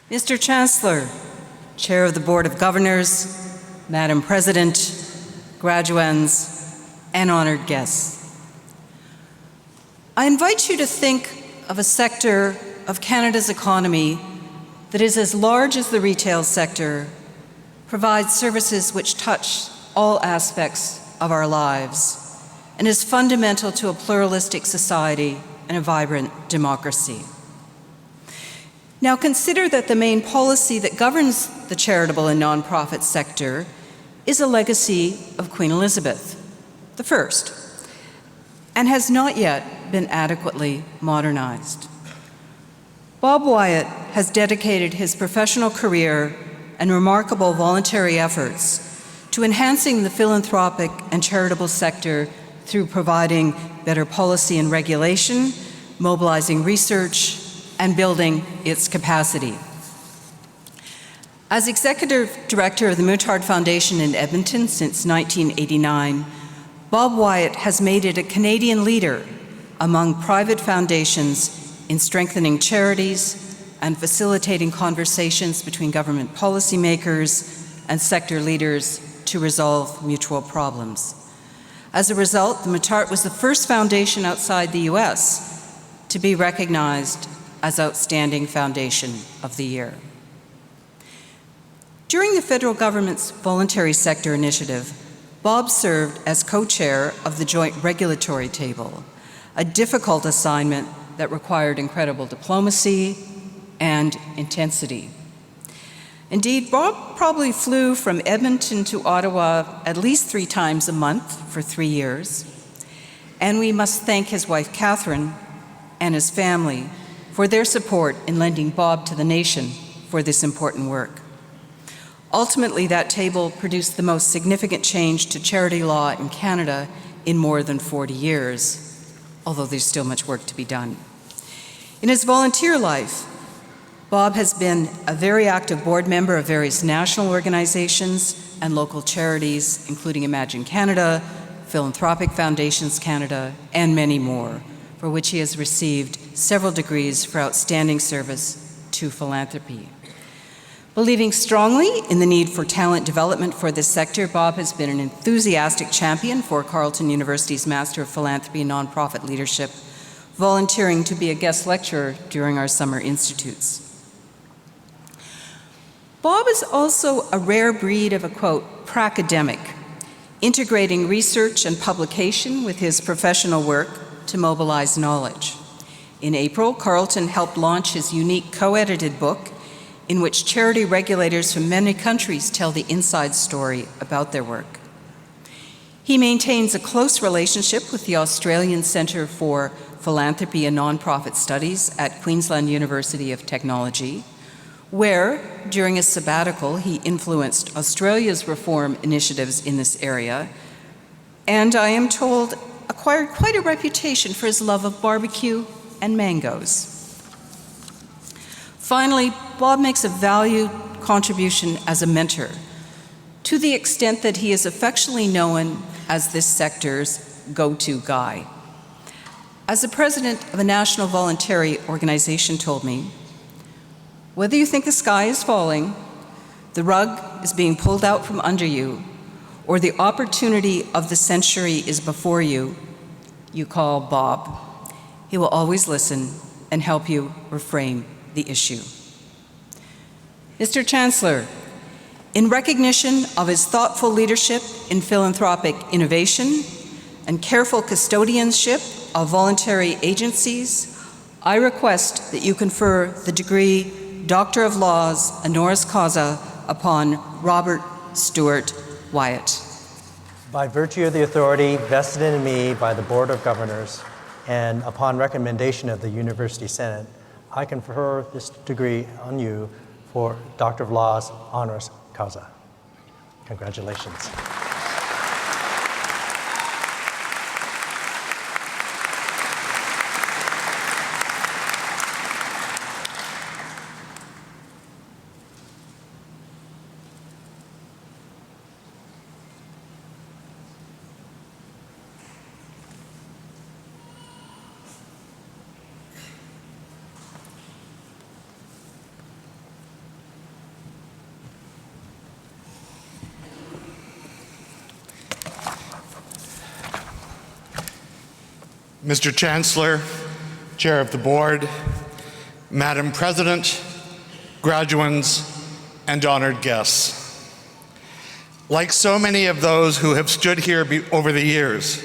Mr. Chancellor, Chair of the Board of Governors, Madam President, graduands, and honored guests. I invite you to think of a sector of Canada's economy that is as large as the retail sector, provides services which touch all aspects of our lives, and is fundamental to a pluralistic society and a vibrant democracy. Now consider that the main policy that governs the charitable and nonprofit sector is a legacy of Queen Elizabeth I, and has not yet been adequately modernized. Bob Wyatt has dedicated his professional career and remarkable voluntary efforts to enhancing the philanthropic and charitable sector through providing better policy and regulation, mobilizing research, and building its capacity. As Executive Director of the Mountard Foundation in Edmonton since 1989, Bob Wyatt has made it a Canadian leader among private foundations in strengthening charities and facilitating conversations between government policymakers and sector leaders to resolve mutual problems. As a result, the Mountard was the first foundation outside the US to be recognized as Outstanding Foundation of the Year. During the federal government's voluntary sector initiative, Bob served as co-chair of the Joint Regulatory Table, a difficult assignment that required incredible diplomacy and intensity. Indeed, Bob probably flew from Edmonton to Ottawa at least 3 times a month for 3 years, and we must thank his wife Catherine and his family for their support in lending Bob to the nation for this important work. Ultimately, that table produced the most significant change to charity law in Canada in more than 40 years, although there's still much work to be done. In his volunteer life, Bob has been a very active board member of various national organizations and local charities, including Imagine Canada, Philanthropic Foundations Canada, and many more, for which he has received several degrees for outstanding service to philanthropy. Believing strongly in the need for talent development for this sector, Bob has been an enthusiastic champion for Carleton University's Master of Philanthropy and Nonprofit Leadership, volunteering to be a guest lecturer during our summer institutes. Bob is also a rare breed of a, quote, pracademic, integrating research and publication with his professional work to mobilize knowledge. In April, Carleton helped launch his unique co-edited book in which charity regulators from many countries tell the inside story about their work. He maintains a close relationship with the Australian Centre for Philanthropy and Nonprofit Studies at Queensland University of Technology, where, during a sabbatical, he influenced Australia's reform initiatives in this area, and I am told acquired quite a reputation for his love of barbecue and mangoes. Finally, Bob makes a valued contribution as a mentor, to the extent that he is affectionately known as this sector's go-to guy. As the president of a national voluntary organization told me, whether you think the sky is falling, the rug is being pulled out from under you, or the opportunity of the century is before you, you call Bob. He will always listen and help you reframe the issue. Mr. Chancellor, in recognition of his thoughtful leadership in philanthropic innovation and careful custodianship of voluntary agencies, I request that you confer the degree Doctor of Laws, honoris causa, upon Robert Stewart Wyatt. By virtue of the authority vested in me by the Board of Governors, and upon recommendation of the University Senate, I confer this degree on you for Doctor of Laws, honoris causa. Congratulations. Mr. Chancellor, Chair of the Board, Madam President, graduands, and honored guests. Like so many of those who have stood here over the years,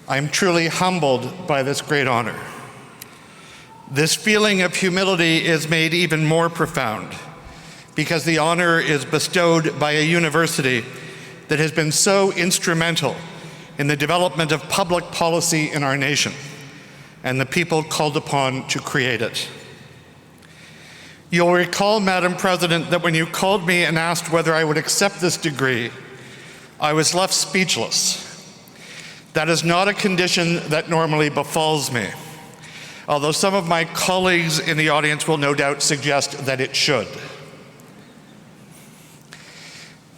I am truly humbled by this great honor. This feeling of humility is made even more profound because the honor is bestowed by a university that has been so instrumental in the development of public policy in our nation and the people called upon to create it. You'll recall, Madam President, that when you called me and asked whether I would accept this degree, I was left speechless. That is not a condition that normally befalls me, although some of my colleagues in the audience will no doubt suggest that it should.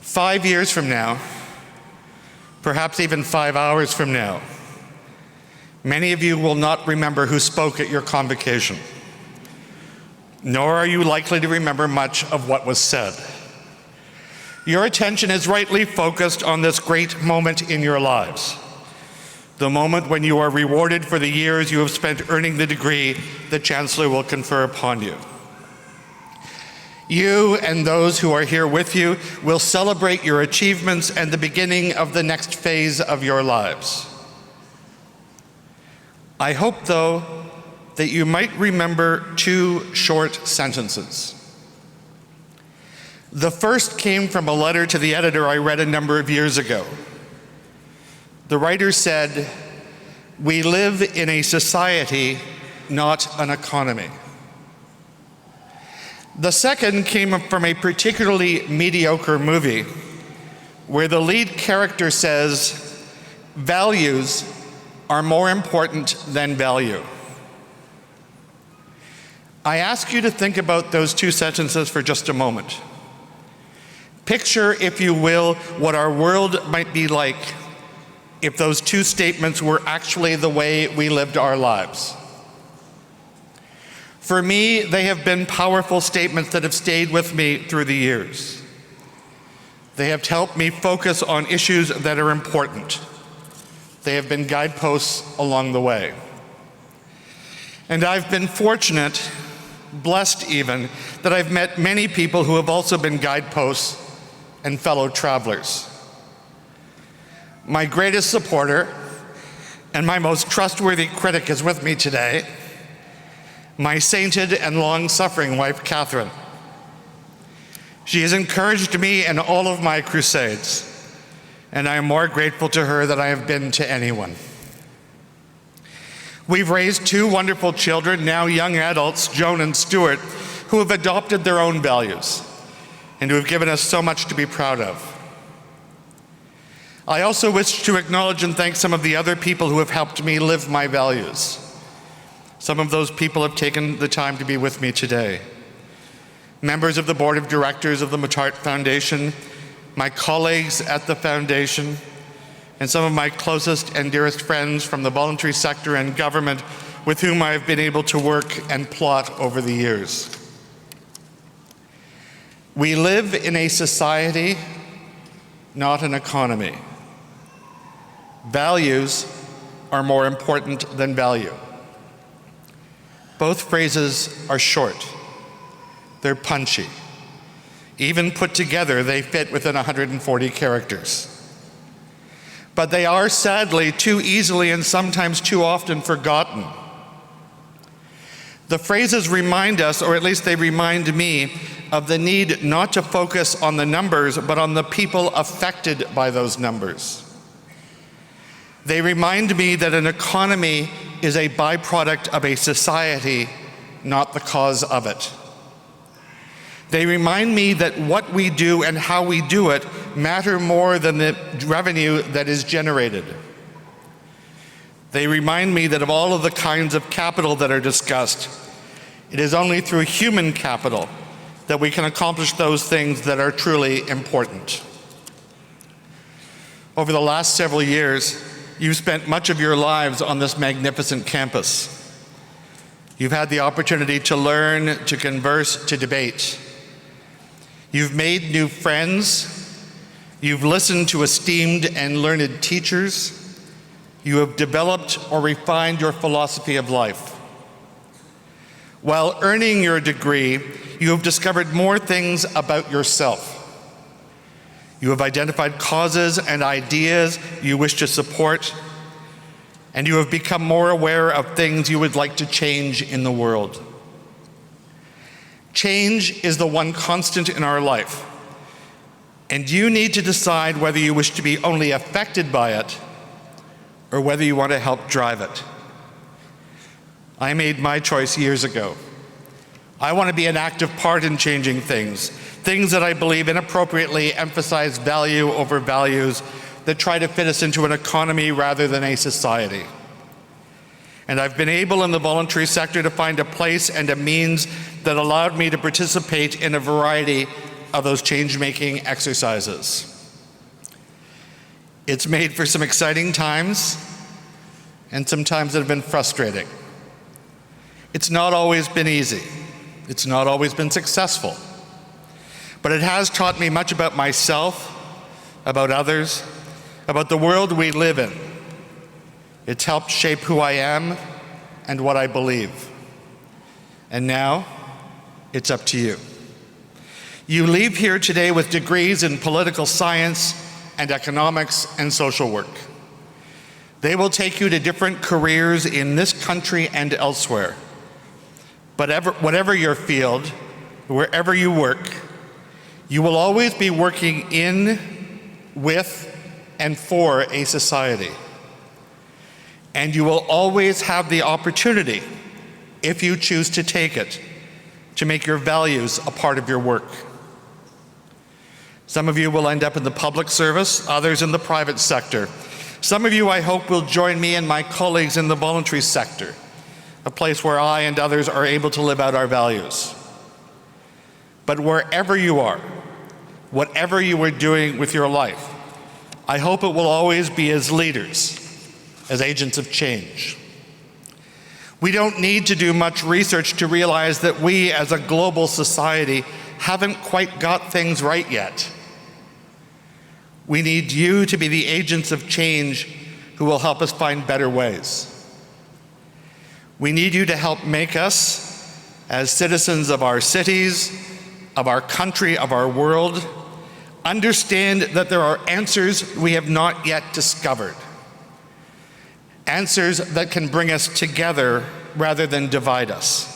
5 years from now, perhaps even 5 hours from now, many of you will not remember who spoke at your convocation, nor are you likely to remember much of what was said. Your attention is rightly focused on this great moment in your lives, the moment when you are rewarded for the years you have spent earning the degree the Chancellor will confer upon you. You and those who are here with you will celebrate your achievements and the beginning of the next phase of your lives. I hope, though, that you might remember two short sentences. The first came from a letter to the editor I read a number of years ago. The writer said, "We live in a society, not an economy." The second came from a particularly mediocre movie where the lead character says, "Values are more important than value." I ask you to think about those two sentences for just a moment. Picture, if you will, what our world might be like if those two statements were actually the way we lived our lives. For me, they have been powerful statements that have stayed with me through the years. They have helped me focus on issues that are important. They have been guideposts along the way. And I've been fortunate, blessed even, that I've met many people who have also been guideposts and fellow travelers. My greatest supporter and my most trustworthy critic is with me today, my sainted and long-suffering wife, Catherine. She has encouraged me in all of my crusades, and I am more grateful to her than I have been to anyone. We've raised two wonderful children, now young adults, Joan and Stuart, who have adopted their own values and who have given us so much to be proud of. I also wish to acknowledge and thank some of the other people who have helped me live my values. Some of those people have taken the time to be with me today. Members of the Board of Directors of the Matart Foundation, my colleagues at the Foundation, and some of my closest and dearest friends from the voluntary sector and government with whom I have been able to work and plot over the years. We live in a society, not an economy. Values are more important than value. Both phrases are short. They're punchy. Even put together, they fit within 140 characters. But they are sadly too easily and sometimes too often forgotten. The phrases remind us, or at least they remind me, of the need not to focus on the numbers, but on the people affected by those numbers. They remind me that an economy is a byproduct of a society, not the cause of it. They remind me that what we do and how we do it matter more than the revenue that is generated. They remind me that of all of the kinds of capital that are discussed, it is only through human capital that we can accomplish those things that are truly important. Over the last several years, you've spent much of your lives on this magnificent campus. You've had the opportunity to learn, to converse, to debate. You've made new friends. You've listened to esteemed and learned teachers. You have developed or refined your philosophy of life. While earning your degree, you have discovered more things about yourself. You have identified causes and ideas you wish to support, and you have become more aware of things you would like to change in the world. Change is the one constant in our life, and you need to decide whether you wish to be only affected by it or whether you want to help drive it. I made my choice years ago. I want to be an active part in changing things that I believe inappropriately emphasize value over values that try to fit us into an economy rather than a society. And I've been able in the voluntary sector to find a place and a means that allowed me to participate in a variety of those change-making exercises. It's made for some exciting times and some times that have been frustrating. It's not always been easy. It's not always been successful. But it has taught me much about myself, about others, about the world we live in. It's helped shape who I am and what I believe. And now, it's up to you. You leave here today with degrees in political science and economics and social work. They will take you to different careers in this country and elsewhere. But whatever your field, wherever you work, you will always be working in, with, and for a society. And you will always have the opportunity, if you choose to take it, to make your values a part of your work. Some of you will end up in the public service, others in the private sector. Some of you, I hope, will join me and my colleagues in the voluntary sector, a place where I and others are able to live out our values. But wherever you are, whatever you are doing with your life, I hope it will always be as leaders, as agents of change. We don't need to do much research to realize that we as a global society haven't quite got things right yet. We need you to be the agents of change who will help us find better ways. We need you to help make us, as citizens of our cities, of our country, of our world, understand that there are answers we have not yet discovered. Answers that can bring us together rather than divide us.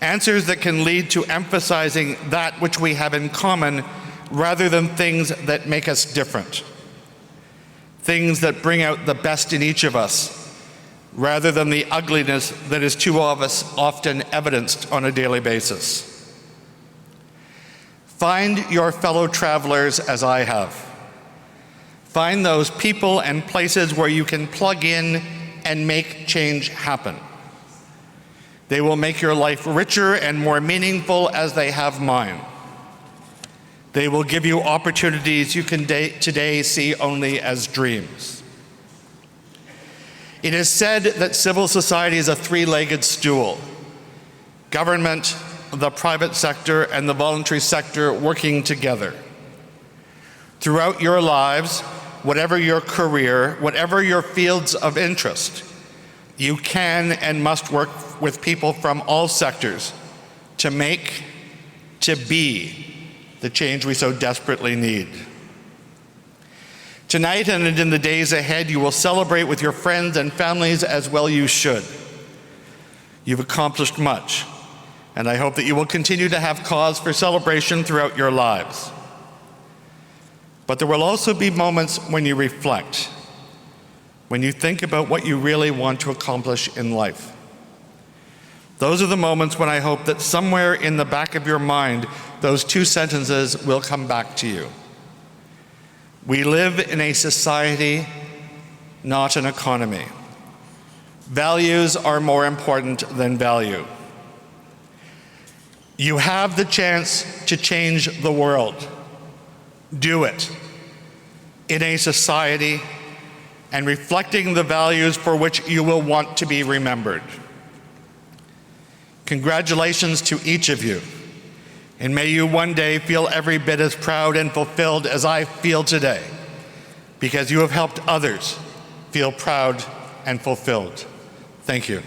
Answers that can lead to emphasizing that which we have in common rather than things that make us different. Things that bring out the best in each of us rather than the ugliness that is too often evidenced on a daily basis. Find your fellow travelers as I have. Find those people and places where you can plug in and make change happen. They will make your life richer and more meaningful as they have mine. They will give you opportunities you can today see only as dreams. It is said that civil society is a three-legged stool. Government, the private sector, and the voluntary sector working together. Throughout your lives, whatever your career, whatever your fields of interest, you can and must work with people from all sectors to make, to be the change we so desperately need. Tonight and in the days ahead, you will celebrate with your friends and families as well you should. You've accomplished much, and I hope that you will continue to have cause for celebration throughout your lives. But there will also be moments when you reflect, when you think about what you really want to accomplish in life. Those are the moments when I hope that somewhere in the back of your mind, those two sentences will come back to you. We live in a society, not an economy. Values are more important than value. You have the chance to change the world. Do it in a society and reflecting the values for which you will want to be remembered. Congratulations to each of you, and may you one day feel every bit as proud and fulfilled as I feel today, because you have helped others feel proud and fulfilled. Thank you.